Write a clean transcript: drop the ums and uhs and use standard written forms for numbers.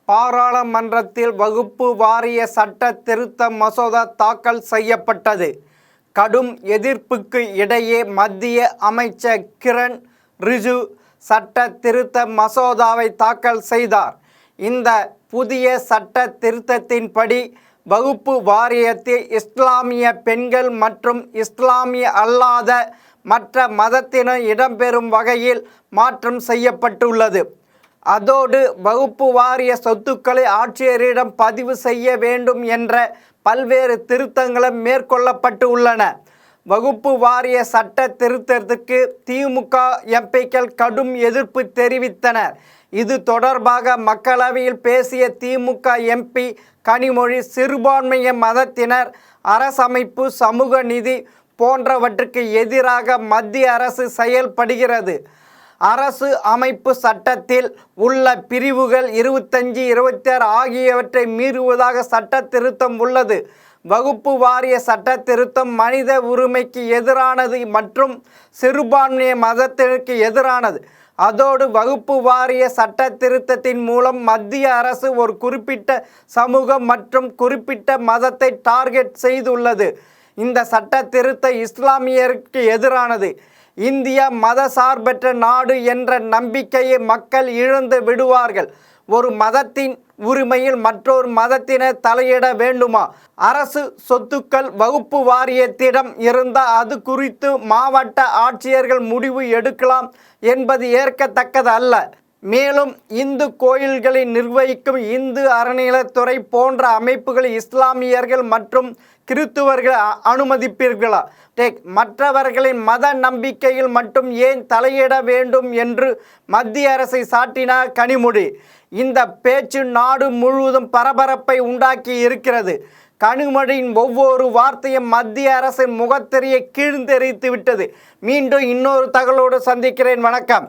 பாராளுமன்றத்தில் வகுப்பு வாரிய சட்ட திருத்த மசோதா தாக்கல் செய்யப்பட்டது. கடும் எதிர்ப்புக்கு இடையே மத்திய அமைச்சர் கிரண் ரிஜிஜு சட்ட திருத்த மசோதாவை தாக்கல் செய்தார். இந்த புதிய சட்ட திருத்தத்தின்படி வகுப்பு வாரியத்தில் இஸ்லாமிய பெண்கள் மற்றும் இஸ்லாமிய அல்லாத மற்ற மதத்தினர் இடம்பெறும் வகையில் மாற்றம் செய்யப்பட்டுள்ளது. அதோடு வகுப்பு வாரிய சொத்துக்களை ஆட்சியரிடம் பதிவு செய்ய வேண்டும் என்ற பல்வேறு திருத்தங்களும் மேற்கொள்ளப்பட்டு உள்ளன. வகுப்பு வாரிய சட்ட திருத்தத்திற்கு திமுக எம்பிக்கள் கடும் எதிர்ப்பு தெரிவித்தனர். இது தொடர்பாக மக்களவையில் பேசிய திமுக எம்பி கனிமொழி, சிறுபான்மைய மதத்தினர், அரசமைப்பு, சமூக நீதி போன்றவற்றுக்கு எதிராக மத்திய அரசு செயல்படுகிறது. அரசு அமைப்பு சட்டத்தில் உள்ள பிரிவுகள் 25, 26 ஆகியவற்றை மீறுவதாக சட்ட திருத்தம் உள்ளது. வகுப்பு வாரிய சட்ட திருத்தம் மனித உரிமைக்கு எதிரானது மற்றும் சிறுபான்மைய மதத்திற்கு எதிரானது. அதோடு வகுப்பு வாரிய சட்ட திருத்தத்தின் மூலம் மத்திய அரசு ஒரு குறிப்பிட்ட சமூகம் மற்றும் குறிப்பிட்ட மதத்தை டார்கெட் செய்துள்ளது. இந்த சட்ட திருத்தம் இஸ்லாமியருக்கு எதிரானது. இந்தியா மத சார்பற்ற நாடு என்ற நம்பிக்கையை மக்கள் இழந்து விடுவார்கள். ஒரு மதத்தின் உரிமையில் மற்றொரு மதத்தினர் தலையிட வேண்டுமா? அரசு சொத்துக்கள் வகுப்பு வாரியத்திடம் இருந்தால் அது குறித்து மாவட்ட ஆட்சியர்கள் முடிவு எடுக்கலாம் என்பது ஏற்கத்தக்கது அல்ல. மேலும் இந்து கோயில்களை நிர்வகிக்கும் இந்து அறநிலையத்துறை போன்ற அமைப்புகள் இஸ்லாமியர்கள் மற்றும் கிறித்துவர்கள் அனுமதிப்பீர்களா? மற்றவர்களின் மத நம்பிக்கையில் மட்டும் ஏன் தலையிட வேண்டும் என்று மத்திய அரசை சாட்டினார் கனிமொழி. இந்த பேச்சு நாடு முழுவதும் பரபரப்பை உண்டாக்கி இருக்கிறது. கனிமொழியின் ஒவ்வொரு வார்த்தையும் மத்திய அரசின் முகத்தெரிய கீழ்ந்தெறித்து விட்டது. மீண்டும் இன்னொரு தகவலோடு சந்திக்கிறேன். வணக்கம்.